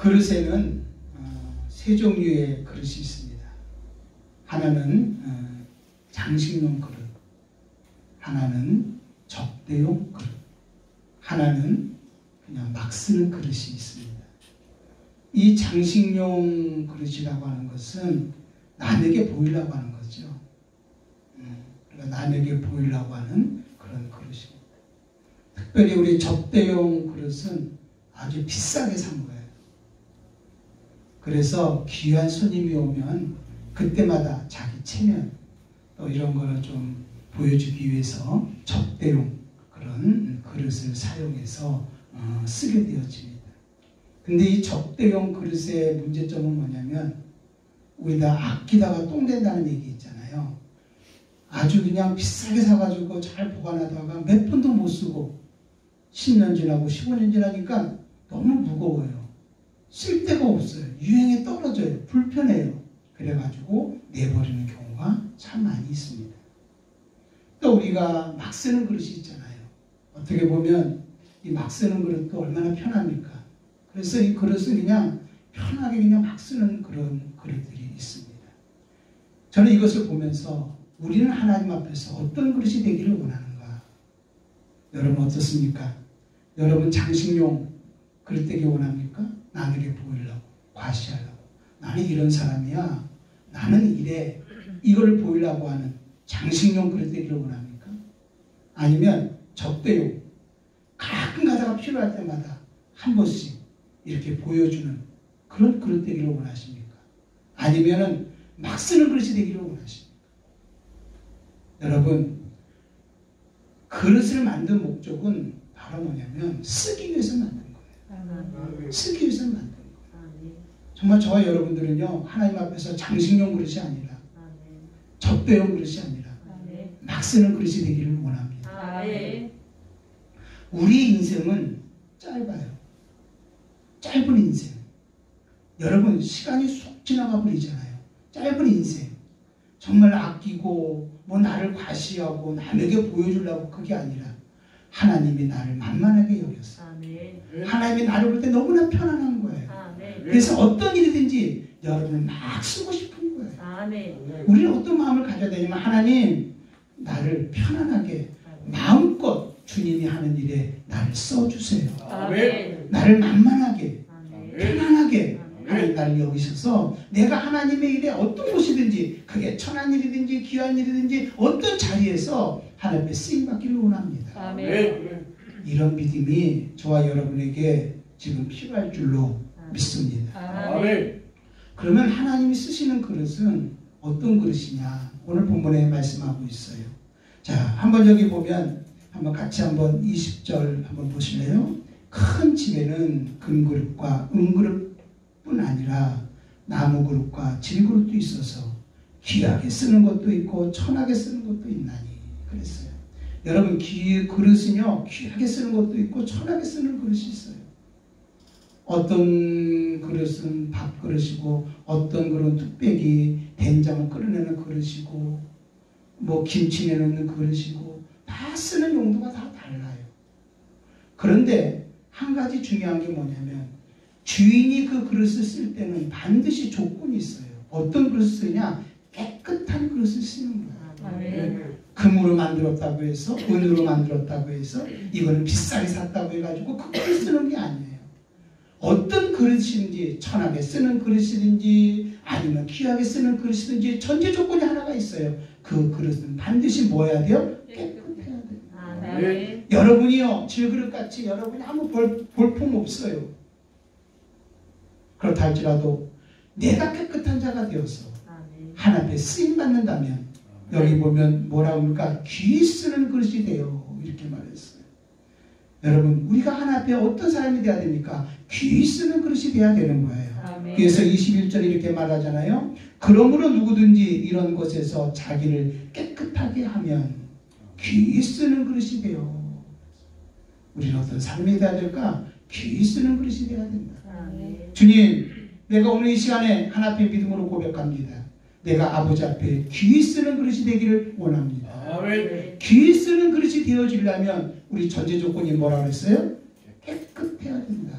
그릇에는 세 종류의 그릇이 있습니다. 하나는 장식용 그릇, 하나는 접대용 그릇, 하나는 그냥 막 쓰는 그릇이 있습니다. 이 장식용 그릇이라고 하는 것은 남에게 보이려고 하는 거죠. 그러니까 남에게 보이려고 하는 그런 그릇입니다. 특별히 우리 접대용 그릇은 아주 비싸게 산 거예요. 그래서 귀한 손님이 오면 그때마다 자기 체면 또 이런 거를 좀 보여주기 위해서 접대용 그런 그릇을 사용해서 쓰게 되어집니다. 근데 이 접대용 그릇의 문제점은 뭐냐면 우리 다 아끼다가 똥 된다는 얘기 있잖아요. 아주 그냥 비싸게 사가지고 잘 보관하다가 몇 번도 못 쓰고 10년 지나고 15년 지나니까 너무 무거워요. 쓸 데가 없어요. 유행에 떨어져요. 불편해요. 그래가지고 내버리는 경우가 참 많이 있습니다. 또 우리가 막 쓰는 그릇이 있잖아요. 어떻게 보면 이 막 쓰는 그릇도 얼마나 편합니까? 그래서 이 그릇은 그냥 편하게 그냥 막 쓰는 그런 그릇들이 있습니다. 저는 이것을 보면서 우리는 하나님 앞에서 어떤 그릇이 되기를 원하는가? 여러분 어떻습니까? 여러분 장식용 그릇 되기 원합니까? 남에게 보이려고, 과시하려고. 나는 이런 사람이야. 나는 이래. 이걸 보이려고 하는 장식용 그릇 되기를 원합니까? 아니면 접대용, 가끔 가다가 필요할 때마다 한 번씩 이렇게 보여주는 그런 그릇 되기를 원하십니까? 아니면은 막 쓰는 그릇이 되기를 원하십니까? 여러분, 그릇을 만든 목적은 바로 뭐냐면 쓰기 위해서 만든 거예요. 쓰기 위해서 만든 거예요. 정말 저와 여러분들은요, 하나님 앞에서 장식용 그릇이 아니라 접대용 그릇이 아니라 막 쓰는 그릇이 되기를 원합니다. 우리 인생은 짧아요. 짧은 인생. 여러분 시간이 쑥 지나가 버리잖아요. 짧은 인생. 정말 아끼고 뭐 나를 과시하고 남에게 보여주려고 그게 아니라 하나님이 나를 만만하게 여겼어요. 하나님이 나를 볼 때 너무나 편안한 거예요. 그래서 어떤 일이든지 여러분을 막 쓰고 싶은 거예요. 우리는 어떤 마음을 가져야 되냐면 하나님 나를 편안하게 마음껏 주님이 하는 일에 나를 써주세요. 나를 만만하게 편안하게 하나님 나를 여기셔서 내가 하나님의 일에 어떤 곳이든지 그게 천한 일이든지 귀한 일이든지 어떤 자리에서 하나님의 쓰임받기를 원합니다. 이런 믿음이 저와 여러분에게 지금 필요할 줄로 믿습니다. 그러면 하나님이 쓰시는 그릇은 어떤 그릇이냐 오늘 본문에 말씀하고 있어요. 자, 한번 여기 보면 한번 같이 한번 20절 한번 보실래요? 큰 집에는 금그릇과 은그릇뿐 아니라 나무그릇과 질그릇도 있어서 귀하게 쓰는 것도 있고 천하게 쓰는 것도 있나니 그랬어요. 여러분 그릇은요 귀하게 쓰는 것도 있고 천하게 쓰는 그릇이 있어요. 어떤 그릇은 밥그릇이고 어떤 그릇은 뚝배기 된장을 끓여내는 그릇이고 뭐 김치 내놓는 그릇이고 다 쓰는 용도가 다 달라요. 그런데 한 가지 중요한 게 뭐냐면 주인이 그 그릇을 쓸 때는 반드시 조건이 있어요. 어떤 그릇을 쓰냐? 깨끗한 그릇을 쓰는 거예요. 금으로 만들었다고 해서 은으로 만들었다고 해서 이거는 비싸게 샀다고 해가지고 그 그릇 쓰는 게 아니에요. 어떤 그릇인지 천하게 쓰는 그릇이든지 아니면 귀하게 쓰는 그릇이든지 전제 조건이 하나가 있어요. 그 그릇은 반드시 뭐 해야 돼요? 깨끗해야 돼요. 여러분이요 질그릇같이 여러분이 아무 볼품 없어요. 그렇다 할지라도 내가 깨끗한 자가 되어서 하나님 앞에 쓰임받는다면 여기 보면 뭐라고 합니까? 귀 쓰는 그릇이 돼요. 이렇게 말했어요. 여러분 우리가 하나님 앞에 어떤 사람이 돼야 됩니까? 귀 쓰는 그릇이 돼야 되는 거예요. 그래서 21절에 이렇게 말하잖아요. 그러므로 누구든지 이런 것에서 자기를 깨끗하게 하면 귀 쓰는 그릇이 돼요. 우리는 어떤 삶이 돼야 될까? 귀 쓰는 그릇이 돼야 된다. 주님 내가 오늘 이 시간에 하나님 앞에 믿음으로 고백합니다. 내가 아버지 앞에 귀 쓰는 그릇이 되기를 원합니다. 귀 쓰는 그릇이 되어지려면 우리 전제 조건이 뭐라고 했어요? 깨끗해야 된다.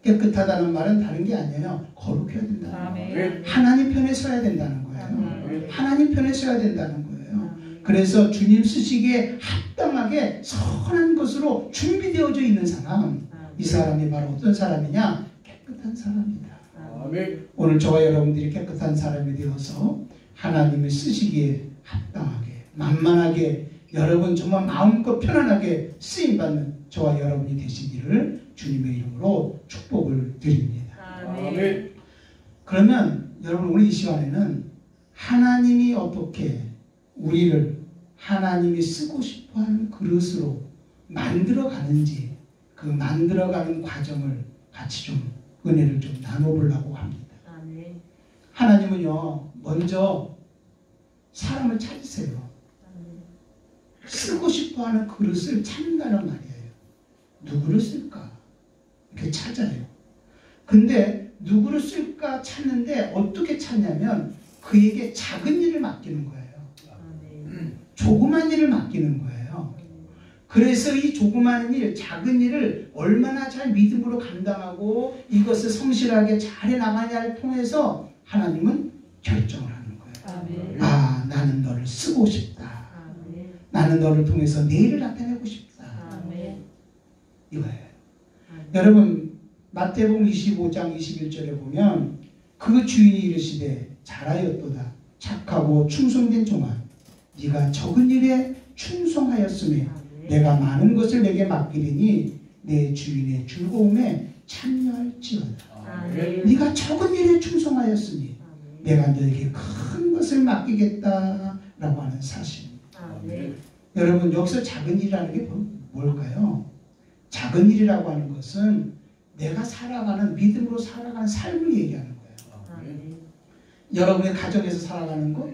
깨끗하다는 말은 다른 게 아니에요. 거룩해야 된다는 거예요. 하나님 편에 서야 된다는 거예요. 하나님 편에 서야 된다는 거예요. 그래서 주님 쓰시기에 합당하게 선한 것으로 준비되어져 있는 사람, 이 사람이 바로 어떤 사람이냐? 깨끗한 사람이다. 오늘 저와 여러분들이 깨끗한 사람이 되어서 하나님이 쓰시기에 합당하게, 만만하게, 여러분 정말 마음껏 편안하게 쓰임받는 저와 여러분이 되시기를 주님의 이름으로 축복을 드립니다. 그러면 여러분, 우리 이 시간에는 하나님이 어떻게 우리를 하나님이 쓰고 싶어하는 그릇으로 만들어가는지, 그 만들어가는 과정을 같이 좀 은혜를 좀 나눠보려고 합니다. 하나님은요, 먼저 사람을 찾으세요. 쓰고 싶어하는 그릇을 찾는다는 말이에요. 누구를 쓸까? 이렇게 찾아요. 근데 누구를 쓸까 찾는데 어떻게 찾냐면 그에게 작은 일을 맡기는 거예요. 조그만 일을 맡기는 거예요. 그래서 이 조그만 일, 작은 일을 얼마나 잘 믿음으로 감당하고 이것을 성실하게 잘 해나가냐를 통해서 하나님은 결정을 하는 거예요. 아, 나는 너를 쓰고 싶다. 나는 너를 통해서 내 일을 나타내고 싶다. 이거예요. 여러분, 마태복음 25장 21절에 보면 그 주인이 이르시되 잘하였도다. 착하고 충성된 종아, 네가 적은 일에 충성하였으며 내가 많은 것을 내게 맡기리니 내 주인의 즐거움에 참여할지어다. 네가 적은 일에 충성하였으니 내가 너에게 큰 것을 맡기겠다라고 하는 사실입니다. 여러분, 여기서 작은 일이라는 게 뭘까요? 작은 일이라고 하는 것은 내가 살아가는, 믿음으로 살아가는 삶을 얘기하는 거예요. 여러분의 가정에서 살아가는 것,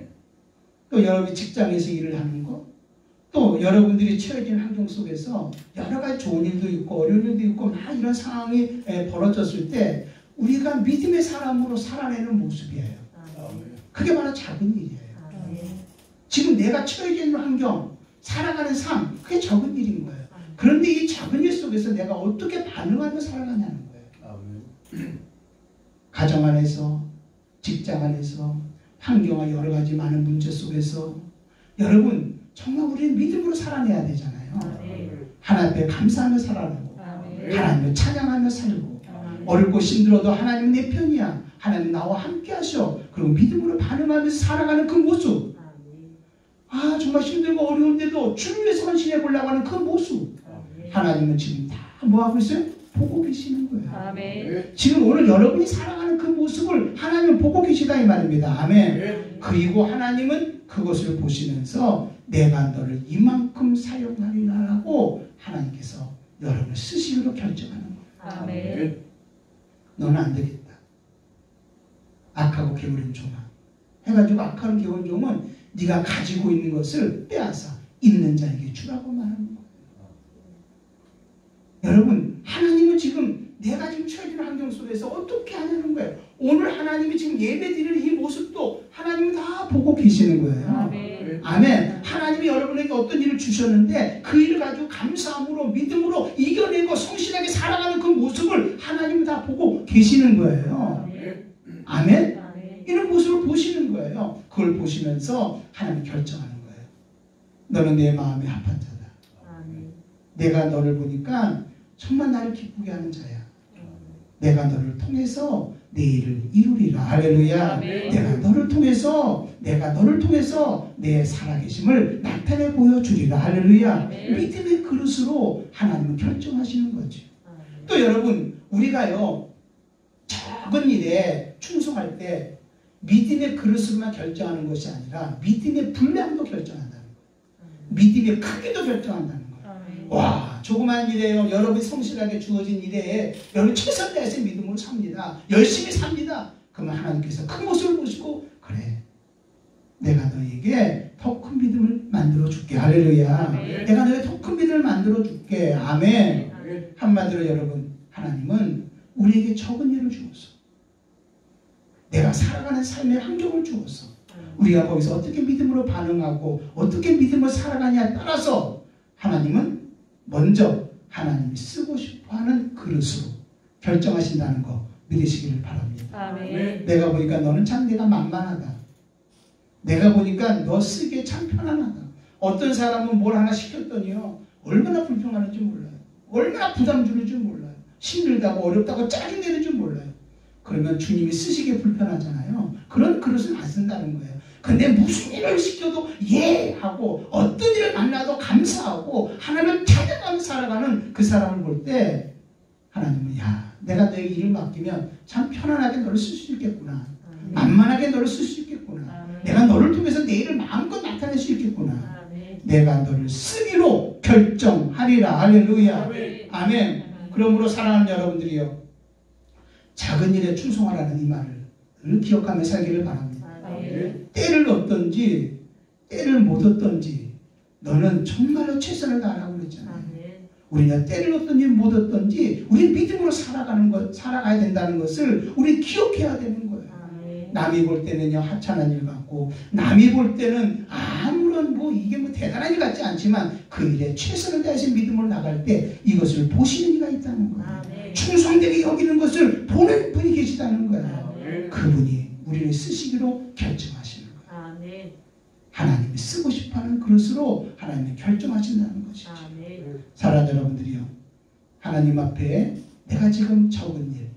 또 여러분이 직장에서 일을 하는 것, 또 여러분들이 처해진 환경 속에서 여러 가지 좋은 일도 있고 어려운 일도 있고 막 이런 상황이 벌어졌을 때 우리가 믿음의 사람으로 살아내는 모습이에요. 그게 바로 작은 일이에요. 지금 내가 처해져 있는 환경, 살아가는 삶, 그게 적은 일인 거예요. 그런데 이 작은 일 속에서 내가 어떻게 반응하며 살아가냐는 거예요. 가정 안에서, 직장 안에서, 환경과 여러 가지 많은 문제 속에서 여러분, 정말 우리는 믿음으로 살아내야 되잖아요. 하나님 앞에 감사하며 살아가고 하나님을 찬양하며 살고 어렵고 힘들어도 하나님 내 편이야. 하나님 나와 함께 하셔. 그리고 믿음으로 반응하면서 살아가는 그 모습. 아, 정말 힘들고 어려운데도 주를 위해서만 지내보려고 하는 그 모습. 하나님은 지금 다 뭐하고 있어요? 보고 계시는 거예요. 지금 오늘 여러분이 살아가는 그 모습을 하나님은 보고 계시다 이 말입니다. 아멘. 그리고 하나님은 그것을 보시면서 내가 너를 이만큼 사용하리라고 하나님께서 여러분을 쓰시기로 결정하는 거예요. 아멘. 너는 안 되겠다. 악하고 게으른 종아. 해가지고 악하고 게으른 종은 네가 가지고 있는 것을 빼앗아 있는 자에게 주라고 말하는 거예요. 여러분, 하나님은 지금 내가 지금 처해진 환경 속에서 어떻게 하냐는 거예요. 오늘 하나님이 지금 예배드리는 이 모습도 하나님은 다 보고 계시는 거예요. 아멘. 아멘. 하나님이 여러분에게 어떤 일을 주셨는데 그 일을 가지고 감사함으로 믿음으로 이겨내고 성실하게 살아가는 그 모습을 하나님은 다 보고 계시는 거예요. 아멘. 아멘. 이런 모습을 보시는 거예요. 그걸 보시면서 하나님 결정하는 거예요. 너는 내 마음에 합한 자다. 아멘. 내가 너를 보니까 정말 나를 기쁘게 하는 자야. 내가 너를 통해서 내 일을 이루리라. 할렐루야. 아멘. 내가 너를 통해서 내 살아계심을 나타내 보여주리라. 할렐루야. 아멘. 믿음의 그릇으로 하나님은 결정하시는 거죠. 아멘. 또 여러분, 우리가요 작은 일에 충성할 때 믿음의 그릇으로만 결정하는 것이 아니라 믿음의 분량도 결정한다는 거예요. 믿음의 크기도 결정한다는 거예요. 와, 조그만 일에요. 여러분이 성실하게 주어진 일에 여러분 최선 다해서 믿음으로 삽니다. 열심히 삽니다. 그러면 하나님께서 큰 모습을 보시고 그래, 내가 너에게 더 큰 믿음을 만들어 줄게. 할렐루야. 아멘. 내가 너에게 더 큰 믿음을 만들어 줄게. 아멘. 아멘. 한마디로 여러분, 하나님은 우리에게 적은 일을 주었어. 내가 살아가는 삶의 환경을 주었어. 우리가 거기서 어떻게 믿음으로 반응하고 어떻게 믿음으로 살아가냐에 따라서 하나님은 먼저 하나님이 쓰고 싶어하는 그릇으로 결정하신다는 거 믿으시기를 바랍니다. 아멘. 내가 보니까 너는 참 내가 만만하다. 내가 보니까 너 쓰기에 참 편안하다. 어떤 사람은 뭘 하나 시켰더니요, 얼마나 불평하는지 몰라요. 얼마나 부담 주는지 몰라요. 힘들다고 어렵다고 짜증내는 줄 몰라요. 그러면 주님이 쓰시기에 불편하잖아요. 그런 그릇을 안 쓴다는 거예요. 근데 무슨 일을 시켜도 예 하고 어떤 일을 만나도 감사하고 하나님을 찾아가며 살아가는 그 사람을 볼 때 하나님은 야, 내가 너에게 일을 맡기면 참 편안하게 너를 쓸 수 있겠구나. 만만하게 너를 쓸 수 있겠구나. 내가 너를 통해서 내 일을 마음껏 나타낼 수 있겠구나. 내가 너를 쓰기로 결정하리라. 할렐루야. 아멘. 그러므로 사랑하는 여러분들이요, 작은 일에 충성하라는 이 말을 기억하며 살기를 바랍니다. 때를 얻든지 때를 못 얻든지 너는 정말로 최선을 다하라고 그랬잖아요. 우리가 때를 얻든지 못 얻든지 우리 믿음으로 살아가야 된다는 것을 우리 기억해야 되는 거예요. 남이 볼 때는요, 하찮은 일 같고, 남이 볼 때는 아무런 이게 대단한 일 같지 않지만 그 일에 최선을 다해서 믿음으로 나갈 때 이것을 보시는 이가 있다는 거예요. 충성되게 여기는 것을 보는 분이 계시다는 거예요. 그분이 우리를 쓰시기로 결정하시는 거예요. 하나님이 쓰고 싶어하는 그릇으로 하나님이 결정하신다는 것이죠. 사랑하는 여러분들이요, 하나님 앞에 내가 지금 적은 일,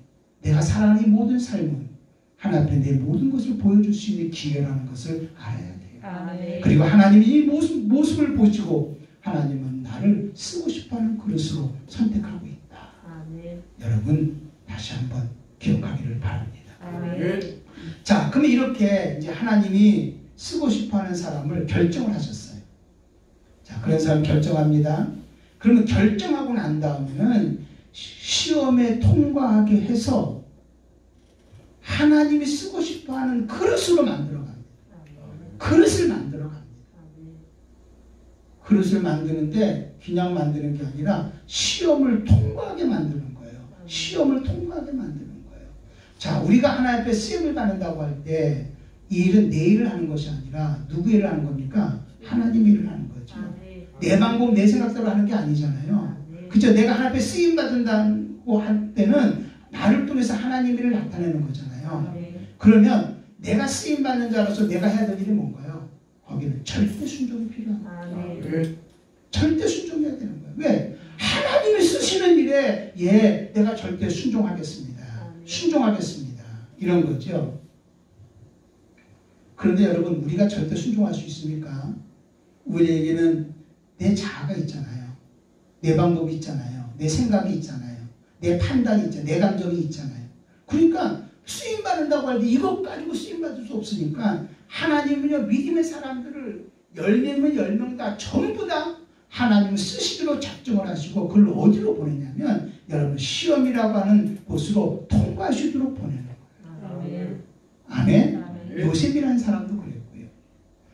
내가 살아가는 이 모든 삶은 하나님 앞에 내 모든 것을 보여줄 수 있는 기회라는 것을 알아야 돼요. 그리고 하나님이 이 모습을 보시고 하나님은 나를 쓰고 싶어하는 그릇으로 선택하고 있다. 여러분 다시 한번 기억하기를 바랍니다. 자, 그러면 이렇게 이제 하나님이 쓰고 싶어하는 사람을 결정을 하셨어요. 자, 그런 사람 결정합니다. 그러면 결정하고 난 다음에는 시험에 통과하게 해서 하나님이 쓰고 싶어하는 그릇으로 만들어갑니다. 그릇을 만들어갑니다. 그릇을 만드는데 그냥 만드는 게 아니라 시험을 통과하게 만드는 거예요. 시험을 통과하게 만드는 거예요. 자, 우리가 하나님 앞에 시험을 받는다고 할 때 이 일은 내 일을 하는 것이 아니라 누구 일을 하는 겁니까? 하나님 일을 하는 거죠. 내 방법, 내 생각대로 하는 게 아니잖아요. 그죠? 내가 하나님 앞에 쓰임 받는다고 할 때는 나를 통해서 하나님 일을 나타내는 거잖아요. 그러면 내가 쓰임 받는 자로서 내가 해야 될 일이 뭔가요? 거기는 절대 순종이 필요합니다. 절대 순종해야 되는 거예요. 왜? 하나님이 쓰시는 일에 내가 절대 순종하겠습니다. 순종하겠습니다. 이런 거죠. 그런데 여러분, 우리가 절대 순종할 수 있습니까? 우리에게는 내 자아가 있잖아요. 내 방법이 있잖아요. 내 생각이 있잖아요. 내 판단이 있잖아요. 내 감정이 있잖아요. 그러니까 쓰임받는다고 할 때 이것 가지고 쓰임받을 수 없으니까 하나님은요, 믿음의 사람들을 10명이면 10명 다 전부 다 하나님을 쓰시기로 작정을 하시고 그걸 어디로 보내냐면 여러분 시험이라고 하는 곳으로 통과하시도록 보내는 거예요. 아멘. 요셉이라는 사람도 그랬고요.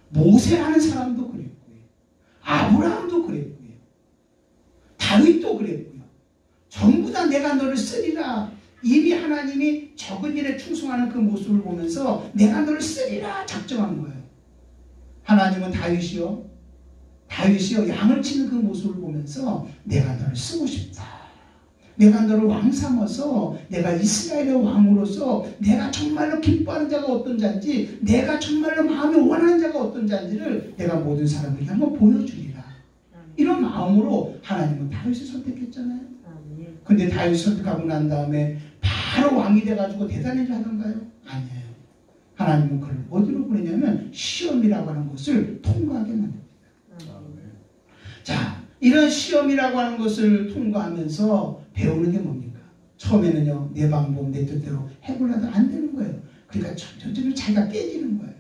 모세라는 사람도 그랬고요. 아브라함도 그랬고요. 다윗도 그랬고요. 전부 다 내가 너를 쓰리라. 이미 하나님이 적은 일에 충성하는 그 모습을 보면서 내가 너를 쓰리라 작정한 거예요. 하나님은 다윗이요, 양을 치는 그 모습을 보면서 내가 너를 쓰고 싶다. 내가 너를 왕 삼아서 내가 이스라엘의 왕으로서 내가 정말로 기뻐하는 자가 어떤 자인지, 내가 정말로 마음에 원하는 자가 어떤 자인지를 내가 모든 사람에게 한번 보여주리라. 이런 마음으로 하나님은 다윗을 선택했잖아요. 근데 다윗을 선택하고 난 다음에 바로 왕이 돼가지고 대단한 일 하던가요? 아니에요. 하나님은 그를 어디로 보내냐면 시험이라고 하는 것을 통과하게 만듭니다. 자, 이런 시험이라고 하는 것을 통과하면서 배우는 게 뭡니까? 처음에는요, 내 방법, 내 뜻대로 해보려도 안 되는 거예요. 그러니까 점점 자기가 깨지는 거예요.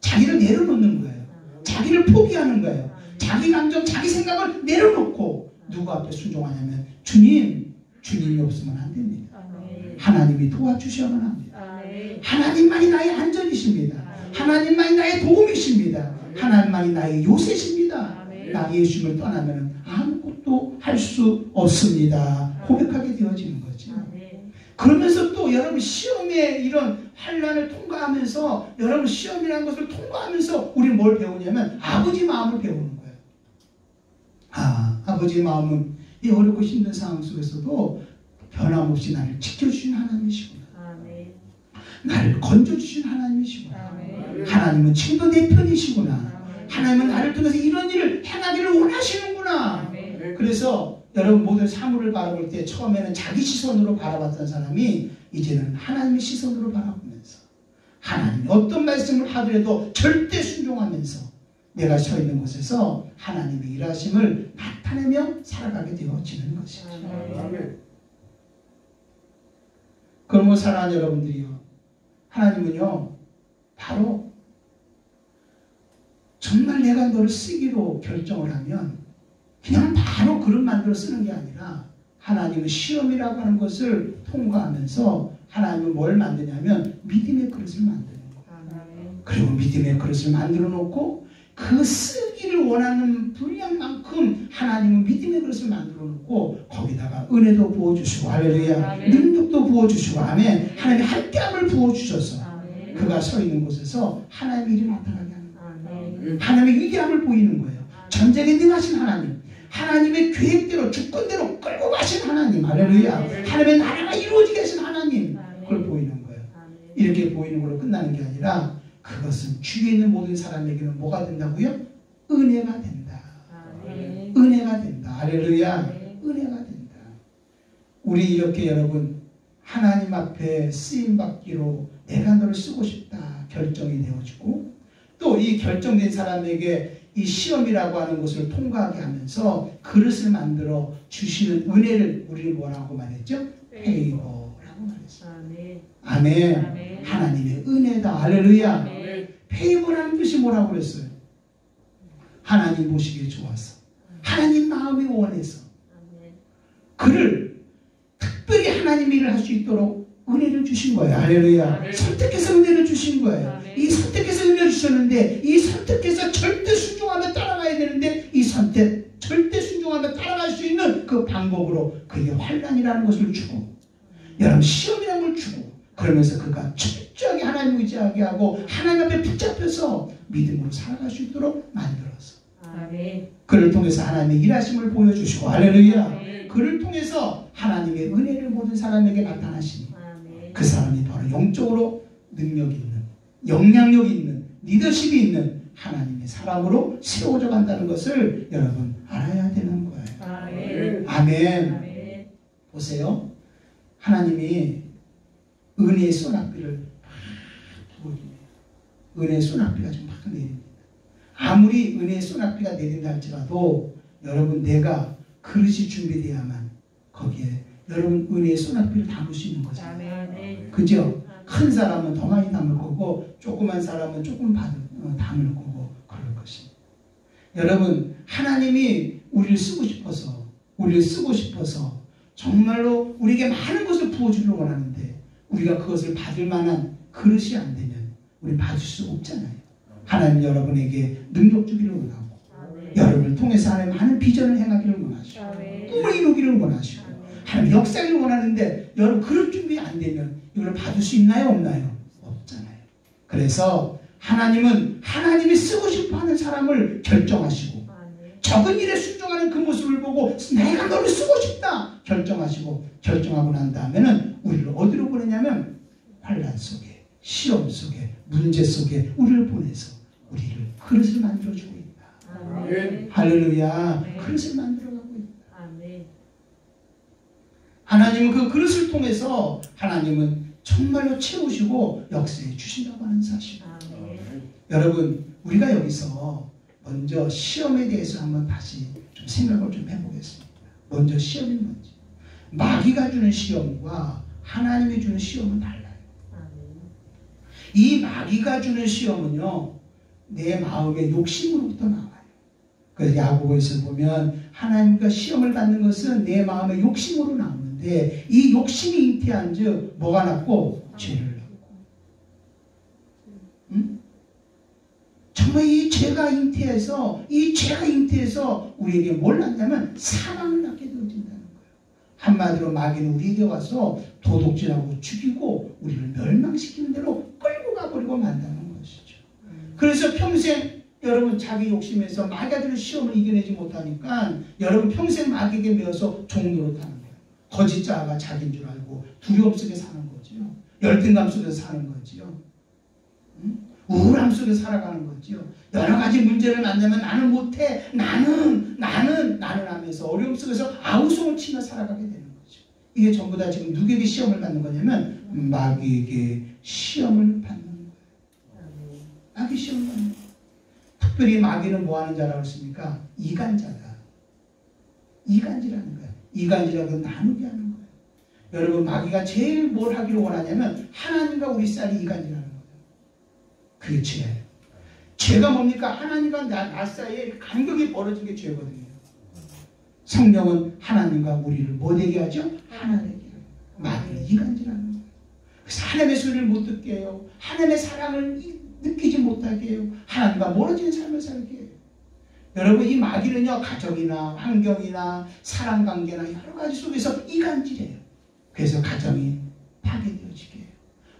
자기를 내려놓는 거예요. 자기를 포기하는 거예요. 자기 감정, 자기 생각을 내려놓고 누구 앞에 순종하냐면 주님이 없으면 안 됩니다. 하나님이 도와주셔야만 합니다. 하나님만이 나의 안전이십니다. 하나님만이 나의 도움이십니다. 하나님만이 나의 요새십니다. 나 예수님을 떠나면 아무것도 할 수 없습니다. 고백하게 되어지는 거죠. 그러면서 또 여러분 시험의 이런 환난을 통과하면서, 여러분 시험이라는 것을 통과하면서 우리 뭘 배우냐면 아버지 마음을 배우는 거예요. 아버지의 마음은 이 어렵고 힘든 상황 속에서도 변함없이 나를 지켜주신 하나님이시구나. 아멘. 나를 건져주신 하나님이시구나. 아멘. 하나님은 지금도 내 편이시구나. 아멘. 하나님은 나를 통해서 이런 일을 행하기를 원하시는구나. 아멘. 그래서 여러분 모든 사물을 바라볼 때 처음에는 자기 시선으로 바라봤던 사람이 이제는 하나님의 시선으로 바라보면서 하나님이 어떤 말씀을 하더라도 절대 순종하면서 내가 서 있는 곳에서 하나님의 일하심을 나타내며 살아가게 되어지는 것이죠. 아멘. 그러므로 사랑하는 여러분들이요, 하나님은요 바로 정말 내가 너를 쓰기로 결정을 하면 그냥 바로 그릇 만들어 쓰는 게 아니라 하나님은 시험이라고 하는 것을 통과하면서 하나님은 뭘 만드냐면 믿음의 그릇을 만드는 거예요. 그리고 믿음의 그릇을 만들어 놓고 그 쓰기를 원하는 분량만큼 하나님은 믿음의 그릇을 만들어 놓고 거기다가 은혜도 부어주시고 할렐루야, 능력도 부어주시고 아멘, 하나님의 함께함을 부어주셔서 그가 서 있는 곳에서 하나님의 일이 나타나게 하는 거예요. 하나님의 위대함을 보이는 거예요. 전쟁에 능하신 하나님, 하나님의 계획대로 주권대로 끌고 가신 하나님, 할렐루야, 하나님의 나라가 이루어지게 하신 하나님, 그걸 보이는 거예요. 이렇게 보이는 걸로 끝나는 게 아니라 그것은 주위에 있는 모든 사람에게는 뭐가 된다고요? 은혜가 된다. 은혜가 된다. 할렐루야, 은혜가 된다. 우리 이렇게 여러분 하나님 앞에 쓰임받기로 내가 너를 쓰고 싶다 결정이 되어지고 또 이 결정된 사람에게 이 시험이라고 하는 것을 통과하게 하면서 그릇을 만들어 주시는 은혜를 우리는 뭐라고 말했죠? 페이버라고 말했어요. 아멘. 아멘. 하나님의 은혜다. 할렐루야. 페이버라는 뜻이 뭐라고 그랬어요? 하나님 보시기에 좋아서, 하나님 마음이 원해서 그를 특별히 하나님 일을 할 수 있도록 은혜를 주신 거예요. 할렐루야. 선택해서 은혜를 주신 거예요. 이 선택해서 은혜를 주셨는데 이 선택해서 절대 순종하며 따라가야 되는데 이 선택 절대 순종하며 따라갈 수 있는 그 방법으로 그에게 환난이라는 것을 주고 여러분 시험이라는 걸 주고 그러면서 그가 철저하게 하나님을 의지하게 하고 하나님 앞에 붙잡혀서 믿음으로 살아갈 수 있도록 만들어서 그를 통해서 하나님의 일하심을 보여주시고 할렐루야. 그를 통해서 하나님의 은혜를 모든 사람에게 나타나시니 그 사람이 바로 영적으로 능력이 있는, 영향력이 있는, 리더십이 있는 하나님의 사람으로 세워져 간다는 것을 여러분 알아야 되는 거예요. 아멘. 아멘. 아멘. 보세요. 하나님이 은혜의 소낙비를 막 부어줍니다. 은혜의 소낙비가 좀 막 내립니다. 아무리 은혜의 소낙비가 내린다 할지라도 여러분 내가 그릇이 준비되어야만 거기에 여러분 은혜의 소낙비를 담을 수 있는 거잖아요. 그죠? 큰 사람은 더 많이 담을 거고 조그만 사람은 조금 담을 거고 그럴 것입니다. 여러분 하나님이 우리를 쓰고 싶어서 정말로 우리에게 많은 것을 부어주기를 원하는데 우리가 그것을 받을 만한 그릇이 안 되면 우리 받을 수 없잖아요. 하나님 여러분에게 능력 주기를 원하고 여러분을 통해서 하나님 많은 비전을 행하기를 원하시고 꿈을 이루기를 원하시고 하나님 역사를 원하는데 여러분 그런 준비 안 되면 이걸 받을 수 있나요? 없나요? 없잖아요. 그래서 하나님은 하나님이 쓰고 싶어하는 사람을 결정하시고 적은 일에 순종하는 그 모습을 보고 내가 너를 쓰고 싶다 결정하고 난 다음에는 우리를 어디로 보내냐면 환난 속에 시험 속에 문제 속에 우리를 보내서 우리를 그릇을 만들어주고 있다. 아멘. 할렐루야. 아멘. 그릇을 만들어가고 있다. 아멘. 하나님은 그 그릇을 통해서 하나님은 정말로 채우시고 역사해 주신다고 하는 사실. 아멘. 여러분 우리가 여기서 먼저 시험에 대해서 한번 다시 좀 생각을 좀 해보겠습니다. 먼저 시험이 뭔지. 마귀가 주는 시험과 하나님이 주는 시험은 달라요. 이 마귀가 주는 시험은요 내 마음의 욕심으로부터 나와요. 그래서 야고보에서 보면 하나님과 시험을 받는 것은 내 마음의 욕심으로 나오는데 이 욕심이 잉태한 즉 뭐가 났고? 죄를 낳고. 응? 정말 이 죄가 잉태해서 우리에게 뭘 낳냐면 사망을 낳게 되어진다는 거예요. 한마디로 마귀는 우리에게 와서 도둑질하고 죽이고 우리를 멸망시키는 대로 끌고 가버리고 만다는 것이죠. 그래서 평생 여러분 자기 욕심에서 마귀가 주는 시험을 이겨내지 못하니까 여러분 평생 마귀에게 매어서 종노릇 하는 거예요. 거짓 자아가 자기인 줄 알고 두려움 속에 사는 거지요. 열등감 속에서 사는 거지요. 우울함 속에서 살아가는 거지요. 여러 가지 문제를 만나면 나는 못해, 나는 하면서 어려움 속에서 아우성을 치며 살아가게 되는 거죠. 이게 전부 다 지금 누구에게 시험을 받는 거냐면 마귀에게 시험을 받는 거예요. 마귀 시험을 받는 거예요. 특별히 마귀는 뭐 하는 자라고 했습니까? 이간자다. 이간질하는 거예요. 이간질하고 나누게 하는 거예요. 여러분, 마귀가 제일 뭘 하기를 원하냐면 하나님과 우리 사이에 이간질하는 거예요. 그게 죄예요. 죄가 뭡니까? 하나님과 나 사이에 간격이 벌어진 게 죄거든요. 성령은 하나님과 우리를 뭐 되게 하죠? 하나 되게 해요. 마귀는 이간질하는 거예요. 그래서 하나님의 소리를 못 듣게 해요. 하나님의 사랑을 느끼지 못하게 해요. 하나님과 멀어지는 삶을 살게 해요. 여러분, 이 마귀는요, 가정이나 환경이나 사랑관계나 여러 가지 속에서 이간질해요. 그래서 가정이 파괴되어지게 해요.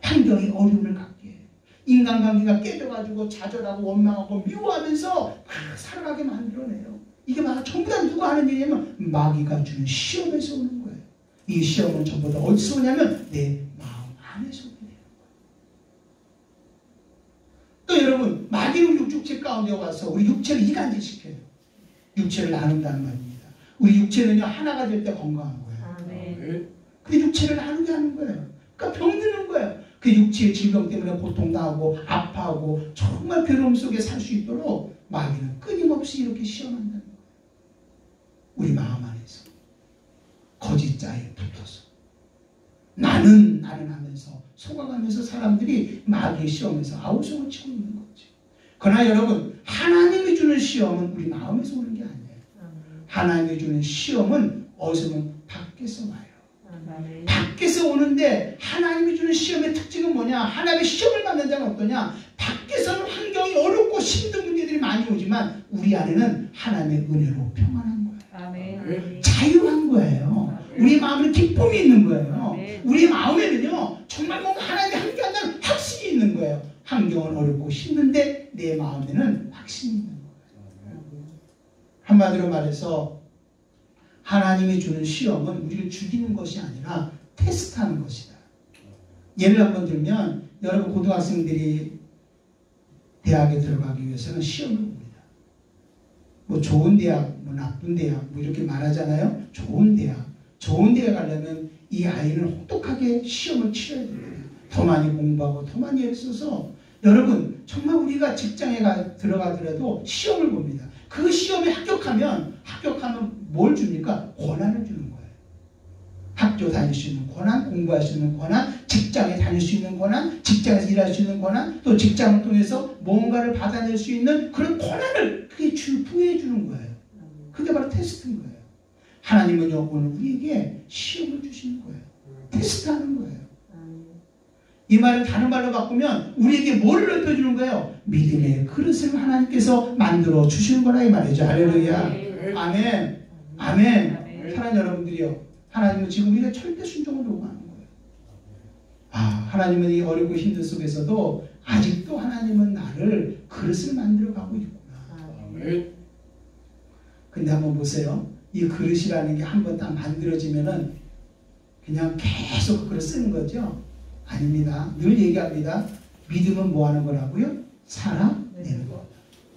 환경이 어려움을 갖게 해요. 인간관계가 깨져가지고 좌절하고 원망하고 미워하면서 막 살아가게 만들어내요. 이게 막 전부 다 누가 하는 일이냐면 마귀가 주는 시험에서 오는 거예요. 이 시험은 전부 다 어디서 오냐면 내 마음 안에서 오게 돼요. 또 여러분, 마귀는 육체 가운데 와서 우리 육체를 이간질시켜요. 육체를 나눈다는 말입니다. 우리 육체는요, 하나가 될 때 건강한 거예요. 근데 육체를 나누게 하는 거예요. 그러니까 병드는 거예요. 그 육체의 질병 때문에 고통당하고 아파하고 정말 괴로움 속에 살 수 있도록 마귀는 끊임없이 이렇게 시험한다는 거예요. 우리 마음 안에서 거짓 자에 붙어서 나는 하면서 속아가면서 사람들이 마귀의 시험에서 아우성을 치고 있는 거죠. 그러나 여러분, 하나님이 주는 시험은 우리 마음에서 오는 게 아니에요. 하나님이 주는 시험은 어디서 오면 밖에서 와요. 밖에서 오는데 하나님이 주는 시험의 특징은 뭐냐? 하나님의 시험을 받는 자는 어떠냐? 밖에서는 환경이 어렵고 힘든 문제들이 많이 오지만 우리 안에는 하나님의 은혜로 평안한 거예요. 아멘. 자유한 거예요. 우리 마음에는 기쁨이 있는 거예요. 우리 마음에는요, 정말 뭔가 하나님이 함께한다는 확신이 있는 거예요. 환경은 어렵고 힘든데 내 마음에는 확신이 있는 거예요. 한마디로 말해서 하나님이 주는 시험은 우리를 죽이는 것이 아니라 테스트하는 것이다. 예를 한번 들면 여러분, 고등학생들이 대학에 들어가기 위해서는 시험을 봅니다. 뭐 좋은 대학, 뭐 나쁜 대학, 뭐 이렇게 말하잖아요. 좋은 대학 가려면 이 아이는 혹독하게 시험을 치러야 됩니다. 더 많이 공부하고 더 많이 애써서 여러분, 정말 우리가 직장에 들어가더라도 시험을 봅니다. 그 시험에 합격하면 뭘 줍니까? 권한을 주는 거예요. 학교 다닐 수 있는 권한, 공부할 수 있는 권한, 직장에 다닐 수 있는 권한, 직장에서 일할 수 있는 권한, 또 직장을 통해서 뭔가를 받아낼 수 있는 그런 권한을 그게 부여해 주는 거예요. 그게 바로 테스트인 거예요. 하나님은요, 오늘 우리에게 시험을 주시는 거예요. 테스트하는 거예요. 이 말을 다른 말로 바꾸면 우리에게 뭐를 넓혀주는 거예요? 믿음의 그릇을 하나님께서 만들어 주시는 거라 이 말이죠. 할렐루야. 아멘. 아멘. 사랑하는 여러분들이요, 하나님은 지금 우리가 절대 순종을 요구하는 거예요. 하나님은 이 어렵고 힘든 속에서도 아직도 하나님은 나를 그릇을 만들어 가고 있구나. 근데 한번 보세요. 이 그릇이라는 게 한번 딱 만들어지면은 그냥 계속 그 그릇 쓰는 거죠? 아닙니다. 늘 얘기합니다. 믿음은 뭐 하는 거라고요? 살아내는 거.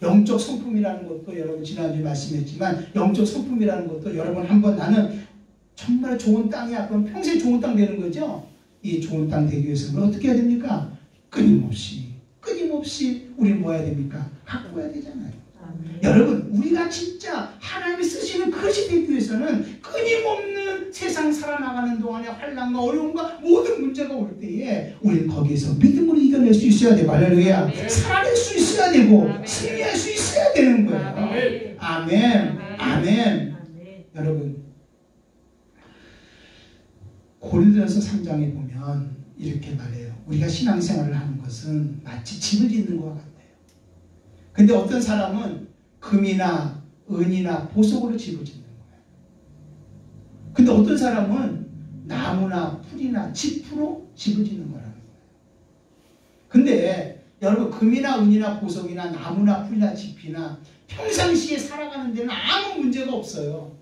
영적 성품이라는 것도 여러분 지난주에 말씀했지만, 영적 성품이라는 것도 여러분 한번 나는 정말 좋은 땅이야. 그럼 평생 좋은 땅 되는 거죠? 이 좋은 땅 되기 위해서는 어떻게 해야 됩니까? 끊임없이 우리 뭐 해야 됩니까? 가꿔야 되잖아요. 여러분, 우리가 진짜 하나님이 쓰시는 그릇이 되기 위해서는 끊임없는 세상 살아나가는 동안에 환난과 어려움과 모든 문제가 올 때에 우리는 거기에서 믿음으로 이겨낼 수 있어야 되고, 할렐루야, 살아낼 수 있어야 되고, 승리할 수 있어야 되는 거예요. 아멘. 아멘. 여러분, 고린도전서 3장에 보면 이렇게 말해요. 우리가 신앙생활을 하는 것은 마치 집을 짓는 것과 같아요. 근데 어떤 사람은 금이나 은이나 보석으로 집을 짓는 거예요. 근데 어떤 사람은 나무나 풀이나 짚으로 집을 짓는 거라는 거예요. 근데 여러분, 금이나 은이나 보석이나 나무나 풀이나 짚이나 평상시에 살아가는 데는 아무 문제가 없어요.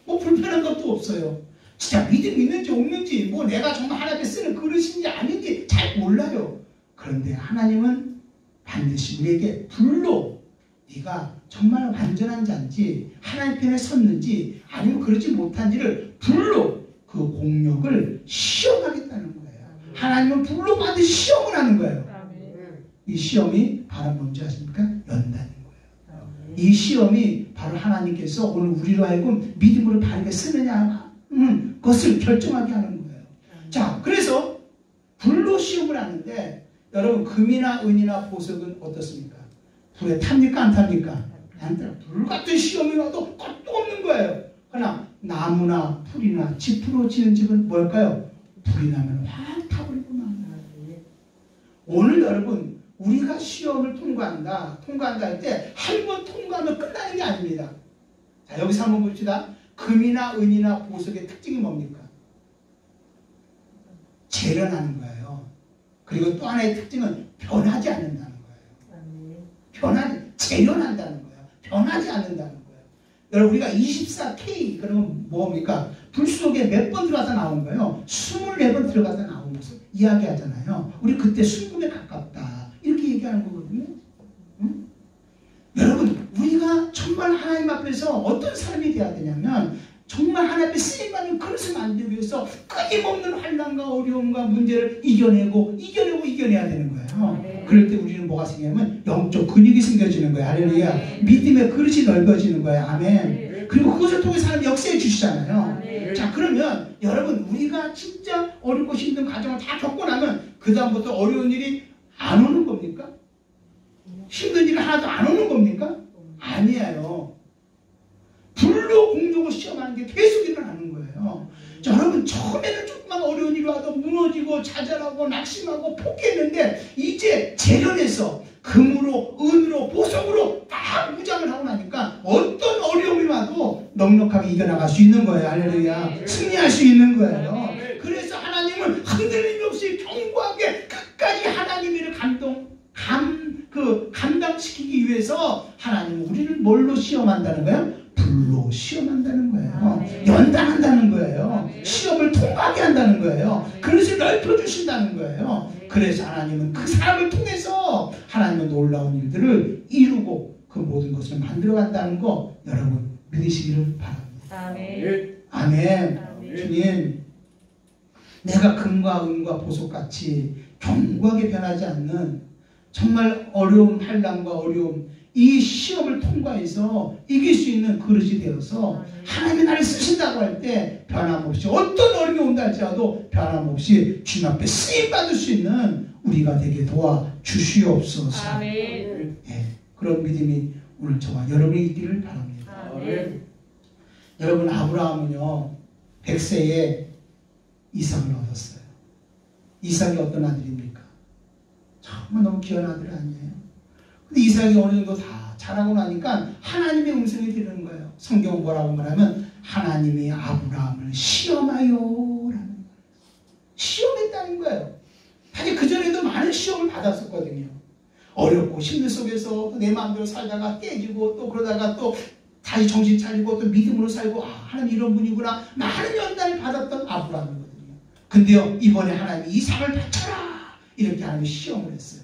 뭐 불편한 것도 없어요. 진짜 믿음이 있는지 없는지, 뭐 내가 정말 하나님께 쓰는 그릇인지 아닌지 잘 몰라요. 그런데 하나님은 반드시 우리에게 불로 네가 정말 완전한 자인지 하나님 편에 섰는지 아니면 그러지 못한지를 불로 그 공력을 시험하겠다는 거예요. 하나님은 불로 반드시 시험을 하는 거예요. 이 시험이 바로 뭔지 아십니까? 연단인 거예요. 이 시험이 바로 하나님께서 오늘 우리로 하여금 믿음으로 바르게 쓰느냐 그것을 결정하게 하는 거예요. 자, 그래서 불로 시험을 하는데 여러분 금이나 은이나 보석은 어떻습니까? 불에 탑니까 안 탑니까? 안 타요. 불 같은 시험이 와도 끝도 없는 거예요. 그러나 나무나 풀이나 짚으로 지은 집은 뭘까요? 불이 나면 확 타버리구나. 오늘 여러분 우리가 시험을 통과한다 할 때 한 번 통과하면 끝나는 게 아닙니다. 자, 여기서 한번 봅시다. 금이나 은이나 보석의 특징이 뭡니까? 재련하는 거예요. 그리고 또 하나의 특징은 변하지 않는다는 거예요. 재련한다는 거예요. 변하지 않는다는 거예요. 여러분 우리가 24K 그러면 뭡니까? 불 속에 몇 번 들어가서 나온 거예요? 24번 들어가서 나온 것을 이야기하잖아요. 우리 그때 순금에 가깝다 이렇게 얘기하는 거거든요. 응? 여러분 우리가 정말 하나님 앞에서 어떤 사람이 돼야 되냐면 정말 하나님 앞에 쓰임받는 그릇을 만들기 위해서 끊임없는 환난과 어려움과 문제를 이겨내야 되는 거예요. 그럴 때 우리는 뭐가 생기냐면 영적 근육이 생겨지는 거예요. 할렐루야. 믿음의 그릇이 넓어지는 거예요. 아멘. 그리고 그것을 통해서 하나님 역사해 주시잖아요. 자, 그러면 여러분 우리가 진짜 어렵고 힘든 과정을 다 겪고 나면 그 다음부터 어려운 일이 안 오는 겁니까? 힘든 일이 하나도 안 오는 겁니까? 아니에요. 불로 공력을 시험하는 게 계속 일어나는 거예요. 자, 여러분 처음에는 조금만 어려운 일이 와도 무너지고 좌절하고 낙심하고 포기했는데 이제 재련해서 금으로 은으로 보석으로 딱 무장을 하고 나니까 어떤 어려움이 와도 넉넉하게 이겨나갈 수 있는 거예요. 할렐루야. 승리할 수 있는 거예요. 그래서 하나님은 흔들림 없이 견고하게 끝까지 하나님의 일을 감당시키기 위해서 하나님은 우리를 뭘로 시험한다는 거예요? 불로 시험한다는 거예요. 연단한다는 거예요. 시험을 통과하게 한다는 거예요. 그릇을 넓혀주신다는 거예요. 그래서 하나님은 그 사람을 통해서 하나님은 놀라운 일들을 이루고 그 모든 것을 만들어간다는 거 여러분 믿으시기를 바랍니다. 아멘. 주님, 내가 금과 은과 보석같이 견고하게 변하지 않는 정말 어려움, 환난과 어려움, 이 시험을 통과해서 이길 수 있는 그릇이 되어서 하나님이 나를 쓰신다고 할 때 변함없이 어떤 어려움이 온다 할지라도 변함없이 주님 앞에 쓰임받을 수 있는 우리가 되게 도와주시옵소서. 아멘. 예, 그런 믿음이 오늘 저와 여러분이 있기를 바랍니다. 아멘. 여러분 아브라함은요 100세에 이삭을 얻었어요. 이삭이 어떤 아들입니까? 정말 너무 귀한 아들 아니에요? 근데 이삭이 어느 정도 다 자라고 나니까 하나님의 음성이 들리는 거예요. 성경은 뭐라고 말하면 하나님이 아브라함을 시험하여 라는 거예요. 시험했다는 거예요. 사실 그전에도 많은 시험을 받았었거든요. 어렵고 힘든 속에서 내 마음대로 살다가 깨지고 또 그러다가 또 다시 정신 차리고 또 믿음으로 살고 하나님 이런 분이구나 많은 연단을 받았던 아브라함이거든요. 근데요 이번에 하나님이 이삭을 바쳐라 이렇게 하나님이 시험을 했어요.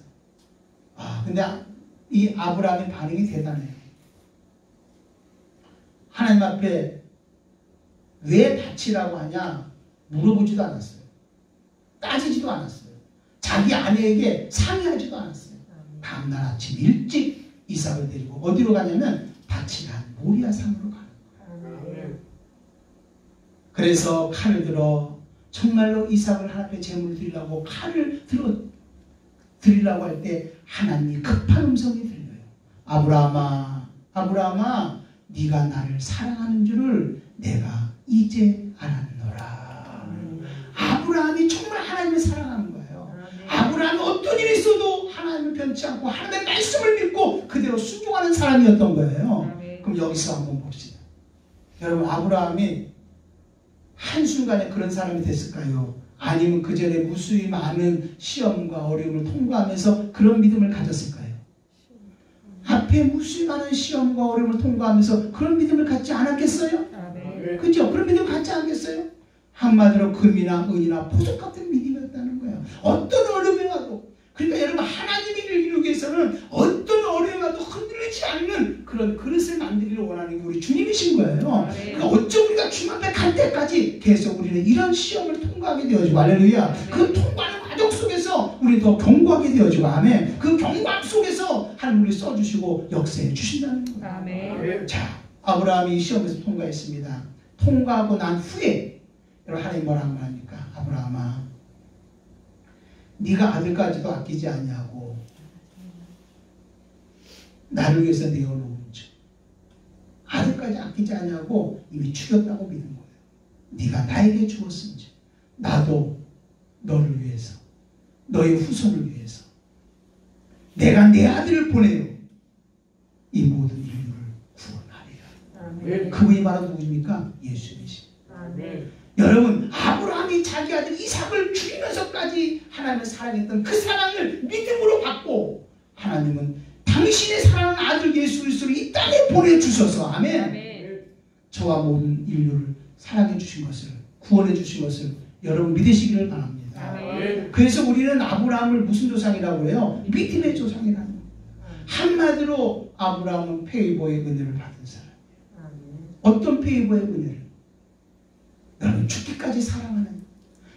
근데 이 아브라함의 반응이 대단해요. 하나님 앞에 왜 바치라고 하냐 물어보지도 않았어요. 따지지도 않았어요. 자기 아내에게 상의하지도 않았어요. 다음날 아침 일찍 이삭을 데리고 어디로 가냐면 바치란 모리아 산으로 가는 거예요. 그래서 칼을 들어 정말로 이삭을 하나님 앞에 제물을 드리려고 칼을 들어 드리려고 할 때 하나님이 급한 음성이 들려요. 아브라함아, 아브라함아, 네가 나를 사랑하는 줄을 내가 이제 알았노라. 아브라함이 정말 하나님을 사랑하는 거예요. 아브라함이 어떤 일이 있어도 하나님을 변치 않고 하나님의 말씀을 믿고 그대로 순종하는 사람이었던 거예요. 그럼 여기서 한번 봅시다. 여러분 아브라함이 한순간에 그런 사람이 됐을까요? 아니면 그 전에 무수히 많은 시험과 어려움을 통과하면서 그런 믿음을 가졌을까요? 앞에 무수히 많은 시험과 어려움을 통과하면서 그런 믿음을 갖지 않았겠어요? 그렇죠? 그런 믿음을 갖지 않겠어요? 한마디로 금이나 은이나 보석 같은 믿음이었다는 거예요. 어떤 어려움이 와도. 그러니까 여러분, 하나님의 일을 이루기 위해서는 어떤 어려움이 와도 흔들리지 않는 그런 그릇을 만들기를 원하는 게 우리 주님이신 거예요. 그러니까 어쩜 우리가 주님 앞에 갈 때까지 계속 우리는 이런 시험을 통과하게 되어지고, 할렐루야. 그 통과하는 과정 속에서 우리 더 견고하게 되어지고, 아멘. 그 견고함 속에서 하나님 우리 써주시고 역사해 주신다는 거예요. 아멘. 자, 아브라함이 시험에서 통과했습니다. 통과하고 난 후에 여러분, 하나님 뭐라고 합니까? 아브라함아, 네가 아들까지도 아끼지 아니하고 나를 위해서 내어놓은 즉 아들까지 아끼지 아니하고 이미 죽였다고 믿는 거예요. 네가 나에게 주었은즉 나도 너를 위해서, 너의 후손을 위해서 내가 내 아들을 보내요 이 모든 인류를 구원하리라. 그분이 바로 누구입니까? 예수님이십니다. 여러분, 아브라함이 자기 아들 이삭을 죽이면서까지 하나님을 사랑했던 그 사랑을 믿음으로 받고, 하나님은 당신의 사랑하는 아들 예수 그리스도를 이 땅에 보내주셔서, 아멘. 저와 모든 인류를 사랑해 주신 것을, 구원해 주신 것을 여러분 믿으시기를 바랍니다. 그래서 우리는 아브라함을 무슨 조상이라고 해요? 믿음의 조상이라는 거예요. 한마디로 아브라함은 페이보의 은혜를 받은 사람이에요. 어떤 페이보의 은혜를? 여러분, 죽기까지 사랑하는,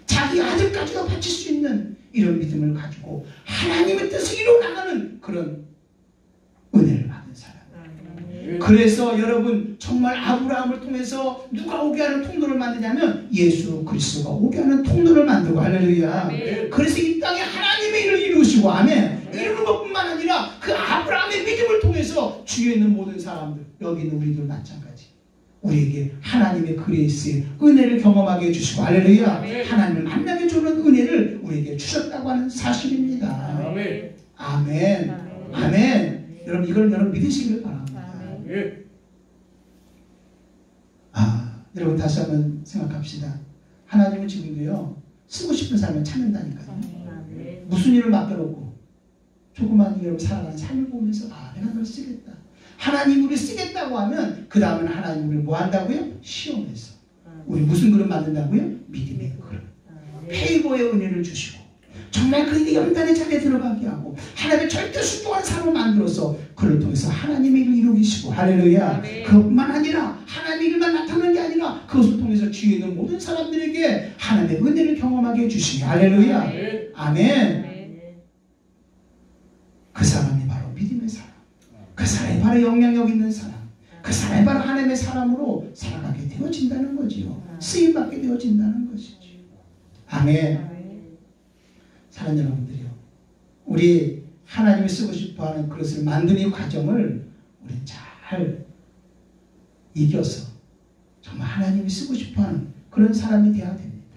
자기 아들까지도 바칠 수 있는 이런 믿음을 가지고 하나님의 뜻을 이루어나가는 그런 은혜를 받은 사람. 그래서 여러분, 정말 아브라함을 통해서 누가 오게 하는 통로를 만드냐면 예수 그리스도가 오게 하는 통로를 만들고, 할렐루야. 그래서 이 땅에 하나님의 일을 이루시고, 아멘. 이루는 것뿐만 아니라 그 아브라함의 믿음을 통해서 주위에 있는 모든 사람들, 여기 있는 우리들 마찬가지, 우리에게 하나님의 그레이스의 은혜를 경험하게 해주시고, 할렐루야. 하나님을 만나게 주는 은혜를 우리에게 주셨다고 하는 사실입니다. 아멘. 아멘. 아멘. 여러분, 이걸 여러분 믿으시기를 바랍니다. 여러분, 다시 한번 생각합시다. 하나님은 지금도요, 쓰고 싶은 사람을 찾는다니까요. 무슨 일을 맡겨놓고 조그만 여러분 살아가는 삶을 보면서, 내가 널 쓰겠다. 하나님 우리 쓰겠다고 하면 그 다음은 하나님 우리 뭐 한다고요? 시험에서 우리 무슨 그릇 만든다고요? 믿음의 그릇. 페이보의 은혜를 주시고 정말 그에게 연단의 자리에 들어가게 하고 하나님의 절대 순종하는 사람을 만들어서 그를 통해서 하나님의 일을 이루기시고, 할렐루야. 그것뿐만 아니라 하나님의 일만 나타나는 게 아니라 그것을 통해서 주위에 있는 모든 사람들에게 하나님의 은혜를 경험하게 해주시니, 할렐루야. 아멘. 그 사람이 바로 믿음의 사람, 그 사람이 바로 영향력 있는 사람, 그 사람이 바로 하나님의 사람으로 살아가게 되어진다는 거지요. 쓰임받게 되어진다는 것이죠. 아멘. 사랑하는 여러분들이요, 우리 하나님이 쓰고 싶어하는 그것을 만드는 과정을 우리 잘 이겨서 정말 하나님이 쓰고 싶어하는 그런 사람이 되어야 됩니다.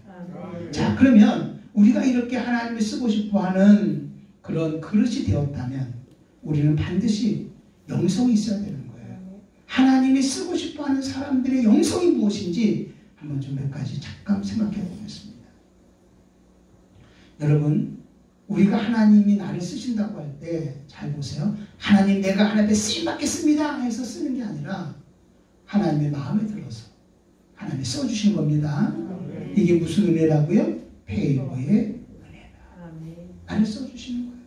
자, 그러면 우리가 이렇게 하나님이 쓰고 싶어하는 그런 그릇이 되었다면 우리는 반드시 영성이 있어야 되는 거예요. 하나님이 쓰고 싶어하는 사람들의 영성이 무엇인지 한번 좀 몇 가지 잠깐 생각해 보겠습니다. 여러분, 우리가 하나님이 나를 쓰신다고 할 때 잘 보세요. 하나님, 내가 하나님의 쓰임 받겠습니다 해서 쓰는 게 아니라 하나님의 마음에 들어서 하나님이 써주신 겁니다. 이게 무슨 은혜라고요? 페이보의 은혜다. 나를 써주시는 거예요.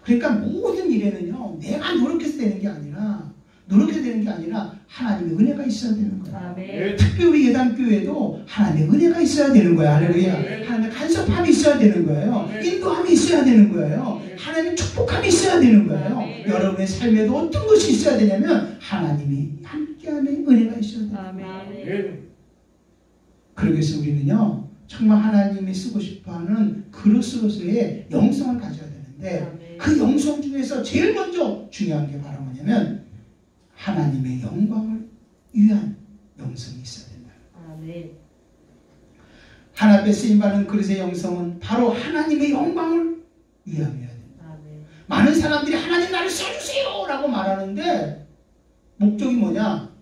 그러니까 모든 일에는요, 내가 노력해서 되는 게 아니라, 노력해야 되는 게 아니라 하나님의 은혜가 있어야 되는 거예요. 특히 우리 예단교회도 하나님의 은혜가 있어야 되는 거예요. 할렐루야. 하나님의 간섭함이 있어야 되는 거예요. 인도함이 있어야 되는 거예요. 하나님의 축복함이 있어야 되는 거예요. 여러분의 삶에도 어떤 것이 있어야 되냐면 하나님이 함께하는 은혜가 있어야 돼요. 그러기 위해서 우리는요, 정말 하나님이 쓰고 싶어하는 그릇으로서의 영성을 가져야 되는데, 그 영성 중에서 제일 먼저 중요한 게 바로 뭐냐면 하나님의 영광을 위한 영성이 있어야 된다. 하나님 앞에 쓰임받는 그릇의 영성은 바로 하나님의 영광을 위함이어야 된다. 많은 사람들이 하나님 나를 써주세요 라고 말하는데 목적이 뭐냐?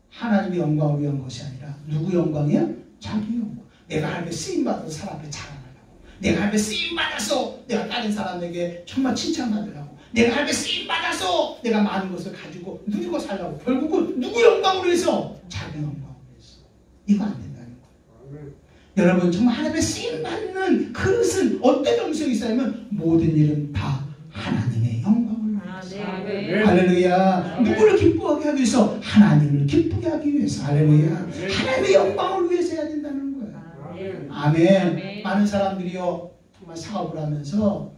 하나님의 영광을 위한 것이 아니라 누구 영광이야? 자기 영광. 내가 하나님의 쓰임받아서 사람 앞에 자랑하려고, 내가 하나님의 쓰임받아서 내가 다른 사람에게 정말 칭찬받으려고, 내가 하나님의 쓰임받아서 내가 많은 것을 가지고 누리고 살려고, 결국은 누구 영광으로 해서? 자기 영광으로 해서. 이거 안 된다는 거예요. 여러분 정말 하나님의 쓰임받는 그릇은 어떤 영성이 있어야면 모든 일은 다 하나님의 영광을 위해서. 할렐루야. 누구를 기뻐하게 하기 위해서? 하나님을 기쁘게 하기 위해서. 할렐루야. 하나님의 영광을 위해서 해야 된다는 거예요. 아멘. 많은 사람들이요 정말 사업을 하면서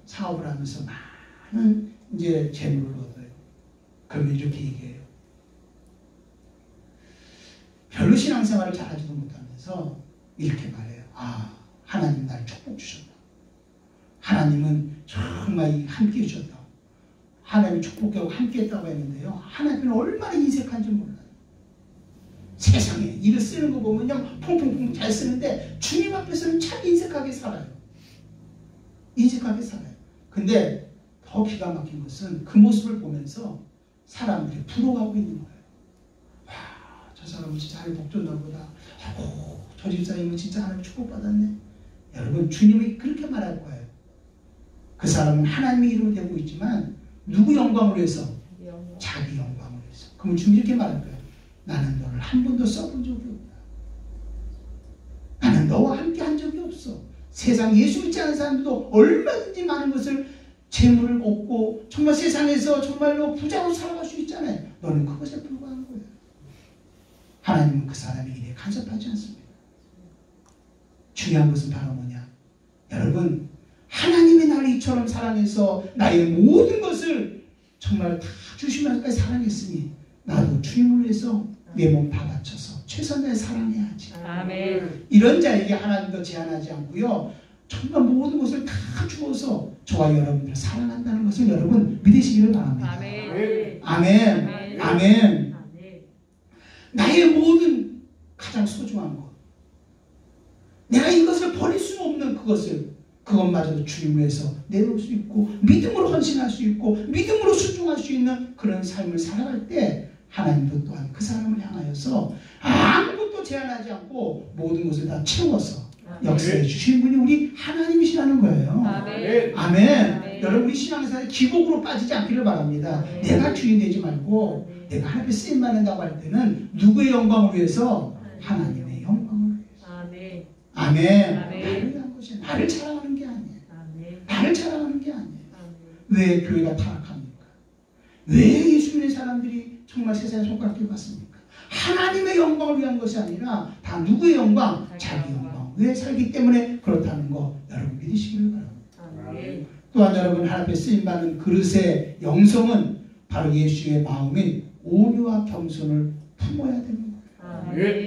많은 이제 재물을 얻어요. 그러면 이렇게 얘기해요. 별로 신앙생활을 잘하지도 못하면서 이렇게 말해요. 아, 하나님 날 축복 주셨다. 하나님은 정말 함께 해주셨다. 하나님이 축복하고 함께 했다고 했는데요. 하나님은 얼마나 인색한지 몰라요. 세상에 일을 쓰는 거 보면 그냥 퐁퐁퐁 잘 쓰는데 주님 앞에서는 참 인색하게 살아요. 인색하게 살아요. 근데 더 기가 막힌 것은 그 모습을 보면서 사람들이 부러워하고 있는 거예요. 와, 저 사람은 진짜 하나님 복 줬나 보다. 아이고, 저 집사님은 진짜 하나님 축복받았네. 여러분, 주님이 그렇게 말할 거예요. 그 사람은 하나님의 이름을 대고 있지만 누구 영광을 위해서? 자기 영광을 위해서. 그러면 주님이 이렇게 말할 거예요. 나는 너를 한 번도 써본 적이 없다. 나는 너와 함께 한 적이 없어. 세상 예수 믿지 않은 사람들도 얼마든지 많은 것을 재물을 얻고 정말 세상에서 정말로 부자로 살아갈 수 있잖아요. 너는 그것에 불과한 거예요. 하나님은 그 사람의 일에 간섭하지 않습니다. 중요한 것은 바로 뭐냐? 여러분, 하나님이 나를 이처럼 사랑해서 나의 모든 것을 정말 다 주시면서까지 사랑했으니 나도 주님을 위해서 내 몸 다 바쳐서 최선을 다해 사랑해야지. 아멘. 이런 자에게 하나님도 제한하지 않고요. 정말 모든 것을 다 주어서 저와 여러분들을 사랑한다는 것을 여러분 믿으시기를 바랍니다. 아멘. 아멘. 아멘. 나의 모든 가장 소중한 것, 내가 이것을 버릴 수 없는 그것마저도 주님을 위해서 내놓을 수 있고 믿음으로 헌신할 수 있고 믿음으로 순종할 수 있는 그런 삶을 살아갈 때 하나님도 또한 그 사람을 향하여서 아무것도 제한하지 않고 모든 것을 다 채워서 역사해 주신 분이 우리 하나님이시라는 거예요. 아멘. 아멘. 여러분, 우리 신앙생활에 기복으로 빠지지 않기를 바랍니다. 내가 주인 되지 말고 내가 하나님의 쓰임 받는다고 할 때는 누구의 영광을 위해서? 하나님의 영광을 위해서. 아멘. 나를 위한 것이 나를 자랑하는 게 아니에요. 나를 자랑하는 게 아니에요. 왜 교회가 타락합니까? 왜 예수 믿는 사람들이 정말 세상에 손가락질 받습니까? 하나님의 영광을 위한 것이 아니라 다 누구의 영광? 자기 영광. 왜 살기 때문에 그렇다는 거 여러분 믿으시기를 바랍니다. 또한 여러분, 하나님의 쓰임받는 그릇의 영성은 바로 예수의 마음인 온유와 겸손을 품어야 됩니다.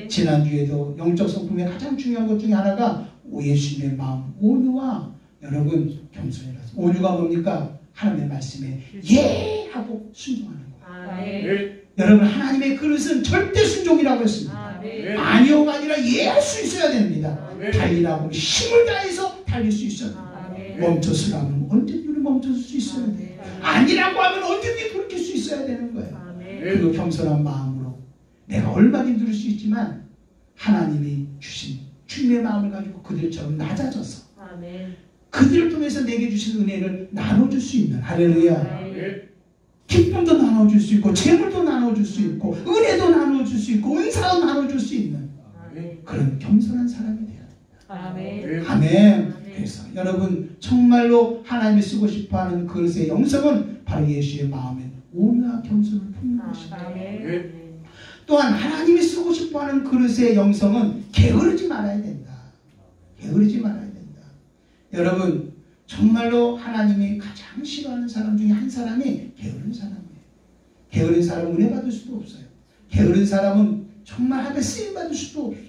지난주에도 영적 성품의 가장 중요한 것 중에 하나가 예수님의 마음, 온유와 여러분 겸손이라서. 온유가 뭡니까? 하나님의 말씀에 예 하고 순종하는 거예요. 여러분, 하나님의 그릇은 절대 순종이라고 했습니다. 아니요가 아니라 예 할 수 있어야 됩니다. 달리라고 힘을 다해서 달릴 수 있어야 됩니다. 멈춰서라면 언제든지 멈춰설 수 있어야 돼요. 아니라고 하면 언제든지 돌이킬 수 있어야 되는 거예요. 그리고 겸손한 마음으로 내가 얼마든지 누릴 수 있지만 하나님이 주신 주님의 마음을 가지고 그들처럼 낮아져서 그들을 통해서 내게 주신 은혜를 나눠줄 수 있는, 할렐루야, 기쁨도 나눠줄 수 있고 재물도 나눠줄 수 있고 은혜도 나눠줄 수 있고 은사도 나눠줄 수 있는 그런 겸손한 사람이 되어야 됩니다. 아멘. 그래서 여러분, 정말로 하나님이 쓰고 싶어하는 그릇의 영성은 바로 예수의 마음에 온유와 겸손을 품는 것입니다. 또한 하나님이 쓰고 싶어하는 그릇의 영성은 게으르지 말아야 된다. 게으르지 말아야 된다. 여러분, 정말로 하나님이 가장 싫어하는 사람 중에 한 사람이 게으른 사람이에요. 게으른 사람은 은혜 받을 수도 없어요. 게으른 사람은 정말 하나님의 쓰임 받을 수도 없어요.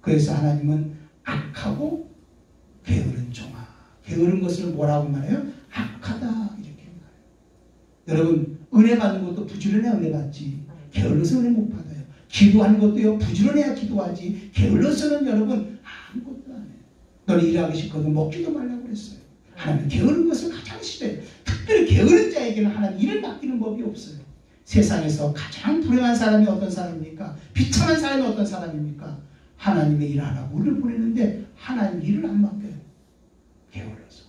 그래서 하나님은 악하고 게으른 종아, 게으른 것을 뭐라고 말해요? 악하다, 이렇게 말해요. 여러분, 은혜 받는 것도 부지런해야 은혜 받지 게을러서 은혜 못 받아요. 기도하는 것도요, 부지런해야 기도하지 게을러서는 여러분 아무것도 안 해요. 너는 일하기 싫거든 먹지도 말라고 그랬어요. 하나님 게으른 것을 가장 싫어해요. 특별히 게으른 자에게는 하나님 일을 맡기는 법이 없어요. 세상에서 가장 불행한 사람이 어떤 사람입니까? 비참한 사람이 어떤 사람입니까? 하나님의 일 하라고 일을 보내는데 하나님 일을 안 맡겨요. 게을러서.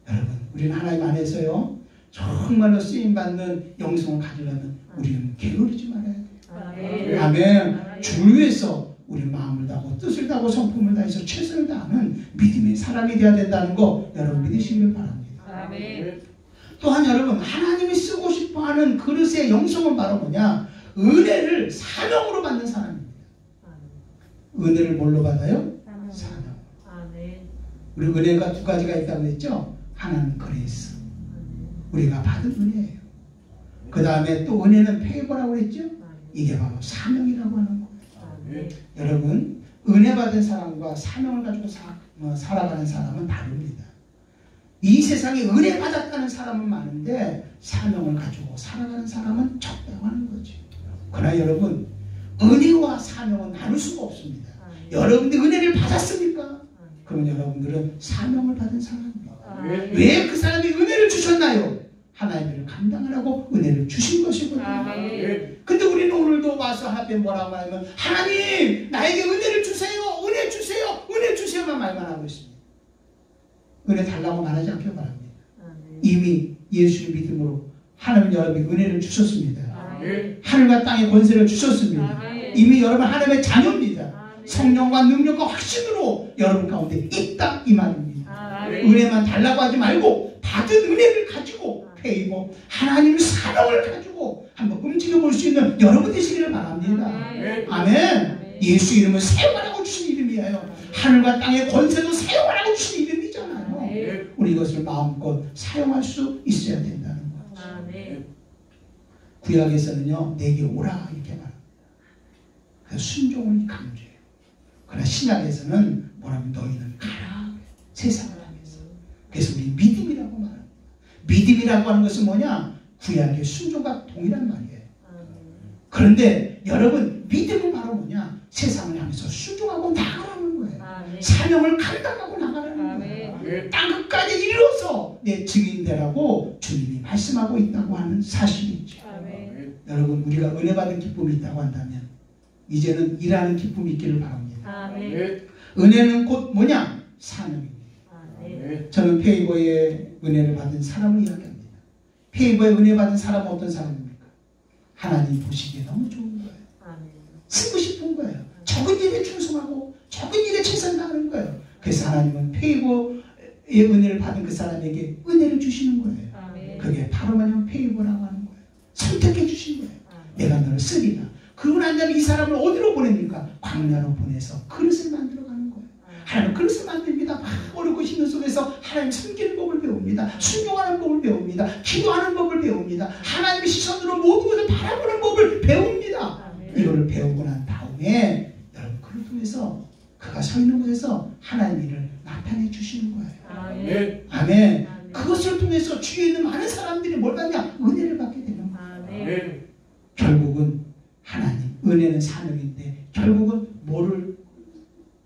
여러분, 우리는 하나님 안에서요 정말로 쓰임받는 영성을 가지려면 우리는 게으르지 말아야 돼요. 아멘. 주를 위해서 우리 마음을 다하고 뜻을 다하고 성품을 다해서 최선을 다하는 믿음의 사람이 되어야 된다는 거 여러분 믿으시길 바랍니다. 아멘. 또한 여러분 하나님이 쓰고 싶어하는 그릇의 영성은 바로 뭐냐? 은혜를 사명으로 받는 사람입니다. 은혜를 뭘로 받아요? 사명. 우리 은혜가 두 가지가 있다고 했죠? 하나는 그레이스, 우리가 받은 은혜예요. 그 다음에 또 은혜는 페이버라고 했죠? 이게 바로 사명이라고 하는 거예요. 여러분 은혜 받은 사람과 사명을 가지고 살아가는 사람은 다릅니다. 이 세상에 은혜 받았다는 사람은 많은데 사명을 가지고 살아가는 사람은 적다고 하는 거죠. 그러나 여러분 은혜와 사명은 나눌 수가 없습니다. 여러분들 은혜를 받았습니까? 그러면 여러분들은 사명을 받은 사람입니다. 왜 그 사람이 은혜를 주셨나요? 하나님의 일을 감당하라고 은혜를 주신 것이거든요. 근데 우리는 오늘도 와서 하나님 뭐라고 하면 하나님 나에게 은혜를 주세요, 은혜 주세요, 은혜 주세요만 말만 하고 있습니다. 은혜 달라고 말하지 않길 바랍니다. 이미 예수를 믿음으로 하나님 여러분에게 은혜를 주셨습니다. 하늘과 땅의 권세를 주셨습니다. 이미 여러분 하나님의 자녀입니다. 성령과 능력과 확신으로 여러분 가운데 있다 이 말입니다. 은혜만 달라고 하지 말고 받은 은혜를 가지고 페이버 하나님의 사랑을 가지고 한번 움직여 볼 수 있는 여러분 되시기를 바랍니다. 아멘. 예수 이름을 사용하라고 주신 이름이에요. 하늘과 땅의 권세도 사용하라고 주신 이름이잖아요. 우리 이것을 마음껏 사용할 수 있어야 된다는 거죠. 구약에서는요 내게 오라 이렇게 말합니다. 그래서 순종을 강조해요. 그러나 신약에서는 뭐라면 너희는 가라 세상을 향해서. 그래서 우리 믿음이라고 말합니다. 믿음이라고 하는 것은 뭐냐? 구약의 순종과 동일한 말이에요. 그런데 여러분 믿음은 바로 뭐냐? 세상을 향해서 순종하고 나가라는 거예요. 사명을 감당하고 나가라는 거예요. 땅끝까지 이르러서 내 증인되라고 주님이 말씀하고 있다고 하는 사실이죠. 여러분 우리가 은혜 받은 기쁨이 있다고 한다면 이제는 일하는 기쁨이 있기를 바랍니다. 은혜는 곧 뭐냐? 사명입니다. 저는 페이버의 은혜를 받은 사람을 이야기합니다. 페이버의 은혜 받은 사람은 어떤 사람입니까? 하나님 보시기에 너무 좋은 거예요. 쓰고 싶은 거예요. 적은 일에 충성하고 적은 일에 최선 다하는 거예요. 그래서 하나님은 페이버의 은혜를 받은 그 사람에게 은혜를 주시는 거예요. 그게 바로 뭐냐면 페이버라고 하는 거예요. 선택해 주신 거예요. 내가 너를 쓰리라. 그러고 난 다음에 이 사람을 어디로 보냅니까? 광야로 보내서 그릇을 만들어가는 거예요. 하나님 그릇을 만듭니다. 막 어렵고 힘든 속에서 하나님 섬기는 법을 배웁니다. 순종하는 법을 배웁니다. 기도하는 법을 배웁니다. 하나님의 시선으로 모든 것을 바라보는 법을 배웁니다. 이거를 배우고 난 다음에 여러분 그를 통해서 그가 서 있는 곳에서 하나님의 일을 나타내 주시는 거예요. 아멘. 그것을 통해서 주위에 있는 많은 사람들이 뭘 받냐? 은혜를 받게 되는 거예요. 결국은 하나님 은혜는 사명인데 결국은 뭐를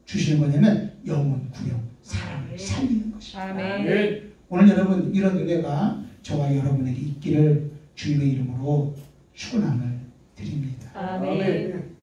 주시는 거냐면 영혼 구영 사람을 살리는 것입니다. 오늘 여러분 이런 은혜가 저와 여러분에게 있기를 주님의 이름으로 축원함을 드립니다. 아멘.